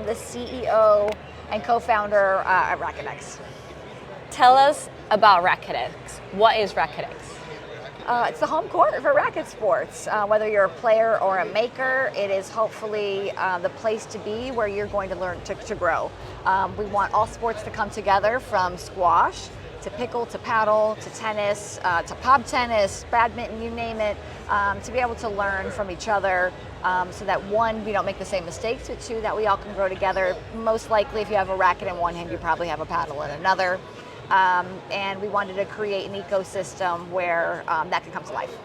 am the CEO and co-founder at RacquetX. Tell us about RacquetX. What is RacquetX? It's the home court for racket sports. Whether you're a player or a maker, it is hopefully the place to be where you're going to learn to grow. We want all sports to come together, from squash to pickle to paddle to tennis to pop tennis, badminton, you name it, to be able to learn from each other, so that one, we don't make the same mistakes, but two, that we all can grow together. Most likely, if you have a racket in one hand, you probably have a paddle in another. And we wanted to create an ecosystem where that can come to life.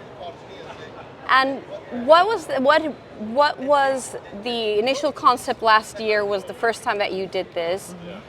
And what was the initial concept last year? Was the first time that you did this? Mm-hmm.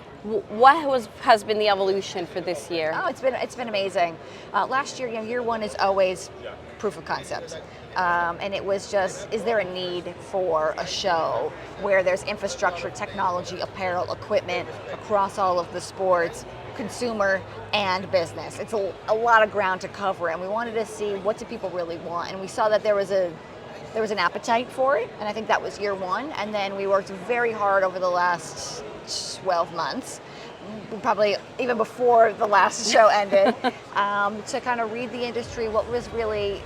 What has been the evolution for this year? Oh, it's been amazing. Last year, year one is always proof of concept. And it was just, is there a need for a show where there's infrastructure, technology, apparel, equipment across all of the sports, consumer and business? It's a lot of ground to cover, and we wanted to see what do people really want, and we saw that there was an appetite for it, and I think that was year one. And then we worked very hard over the last 12 months, probably even before the last show ended, to kind of read the industry, what was really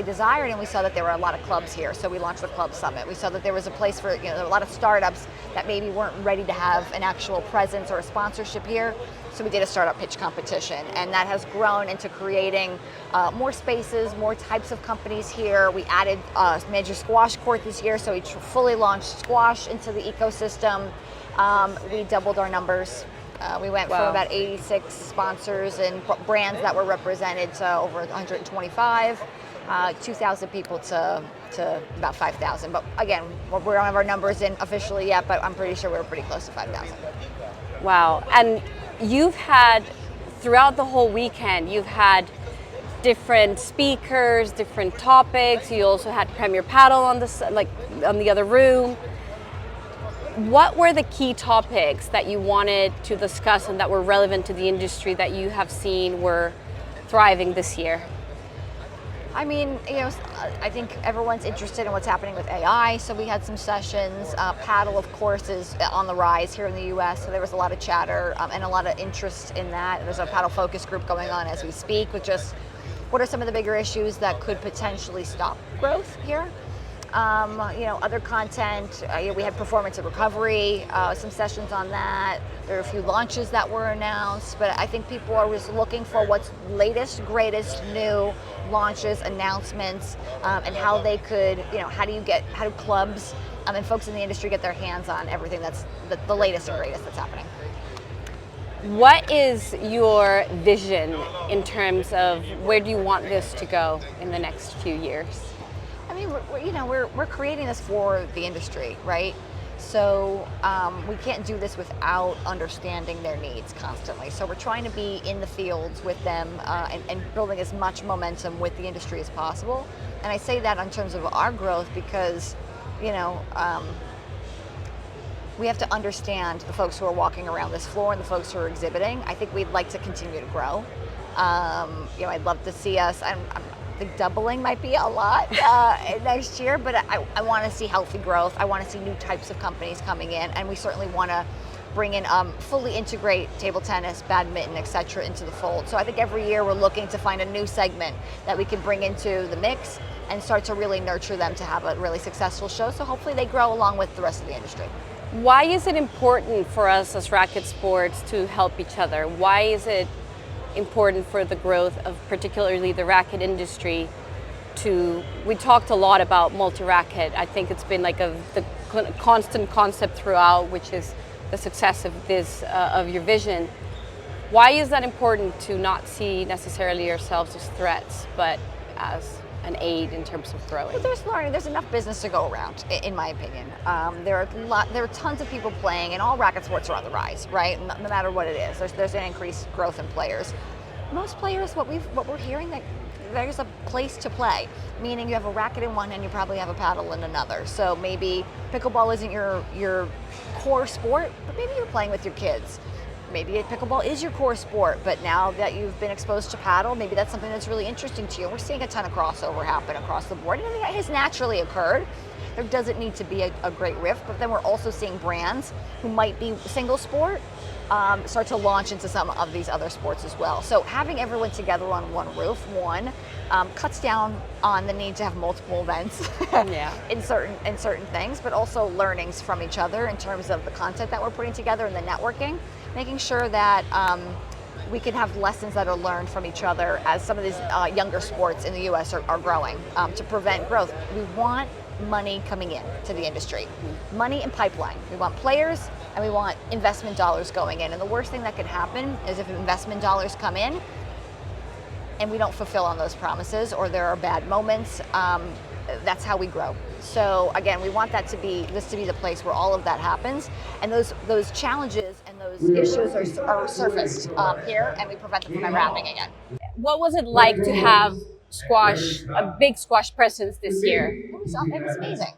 desired, and we saw that there were a lot of clubs here, so we launched the Club Summit. We saw that there was a place for a lot of startups that maybe weren't ready to have an actual presence or a sponsorship here, so we did a startup pitch competition, and that has grown into creating more spaces, more types of companies here. We added a major squash court this year, so we fully launched squash into the ecosystem. We doubled our numbers. We went from about 86 sponsors and brands that were represented to over 125, 2,000 people to about 5,000. But again, we don't have our numbers in officially yet, but I'm pretty sure we're pretty close to 5,000. Wow. And you've had, throughout the whole weekend, you've had different speakers, different topics. You also had Premier Paddle on the other room. What were the key topics that you wanted to discuss and that were relevant to the industry that you have seen were thriving this year? I mean, I think everyone's interested in what's happening with AI, so we had some sessions. Paddle, of course, is on the rise here in the US, so there was a lot of chatter and a lot of interest in that. There's a paddle focus group going on as we speak, with just what are some of the bigger issues that could potentially stop growth here. Other content, we had performance and recovery, some sessions on that. There are a few launches that were announced, but I think people are just looking for what's latest, greatest, new launches, announcements, and how they could, how do clubs and folks in the industry get their hands on everything that's the latest and greatest that's happening. What is your vision in terms of where do you want this to go in the next few years? I mean, we're creating this for the industry, right? So we can't do this without understanding their needs constantly. So we're trying to be in the fields with them and building as much momentum with the industry as possible. And I say that in terms of our growth because, we have to understand the folks who are walking around this floor and the folks who are exhibiting. I think we'd like to continue to grow. I'd love to see us. I think doubling might be a lot next year, but I want to see healthy growth. I want to see new types of companies coming in, and we certainly want to bring in fully integrate table tennis, badminton, etc. into the fold. So I think every year we're looking to find a new segment that we can bring into the mix and start to really nurture them to have a really successful show. So hopefully they grow along with the rest of the industry. Why is it important for us as racket sports to help each other? Why is it important for the growth of particularly the racket industry we talked a lot about multi-racket. I think it's been like the constant concept throughout, which is the success of this, of your vision. Why is that important to not see necessarily ourselves as threats, but as an aid in terms of growing? Well, there's enough business to go around, in my opinion. There are tons of people playing, and all racket sports are on the rise, right? No matter what it is, there's an increased growth in players. Most players, what we're hearing, that there's a place to play, meaning you have a racket in one and you probably have a paddle in another. So maybe pickleball isn't your core sport, but maybe you're playing with your kids. Maybe pickleball is your core sport, but now that you've been exposed to paddle, maybe that's something that's really interesting to you. We're seeing a ton of crossover happen across the board, and I think that has naturally occurred. there doesn't need to be a great rift, but then we're also seeing brands who might be single sport start to launch into some of these other sports as well. So having everyone together on one roof, cuts down on the need to have multiple events in certain things, but also learnings from each other in terms of the content that we're putting together and the networking, making sure that we can have lessons that are learned from each other as some of these younger sports in the US are growing to prevent growth. We want money coming in to the industry, money and pipeline. We want players and we want investment dollars going in. And the worst thing that could happen is if investment dollars come in and we don't fulfill on those promises, or there are bad moments, that's how we grow. So again, we want this to be the place where all of that happens, and those challenges and those issues are surfaced here, and we prevent them from ever happening again. What was it like to have a big squash presence this year? It was amazing.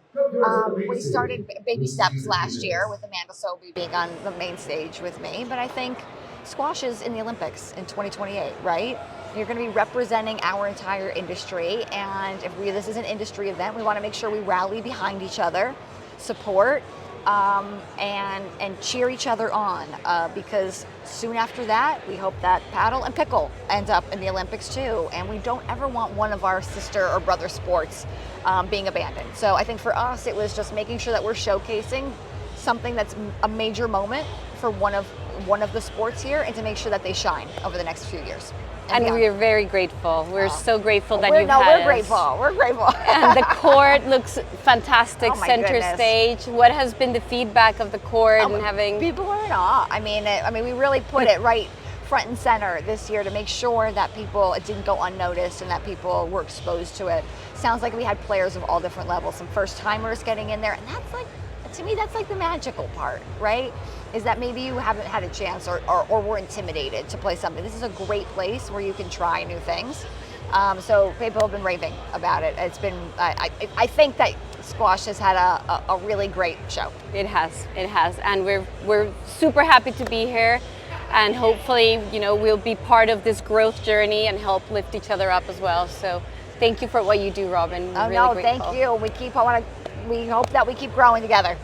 We started baby steps last year with Amanda Sobey being on the main stage with me, but I think squash is in the Olympics in 2028, right? You're going to be representing our entire industry, and if this is an industry event, we want to make sure we rally behind each other, support, and cheer each other on, because soon after that, we hope that paddle and pickle end up in the Olympics too, and we don't ever want one of our sister or brother sports being abandoned. So I think for us, it was just making sure that we're showcasing something that's a major moment for one of the sports here, and to make sure that they shine over the next few years. And we are very grateful. We're so grateful that you've had us. We're grateful. And the court looks fantastic, center stage. What has been the feedback of the court and having? People are in awe. I mean, we really put it right front and center this year to make sure that it didn't go unnoticed and that people were exposed to it. Sounds like we had players of all different levels, some first timers getting in there, and that's like, to me, that's like the magical part, right? Is that maybe you haven't had a chance or were intimidated to play something. This is a great place where you can try new things. So people have been raving about it. It's been, I think that squash has had a really great show. It has, and we're super happy to be here, and hopefully, we'll be part of this growth journey and help lift each other up as well. So thank you for what you do, Robyn. Thank you. We hope that we keep growing together.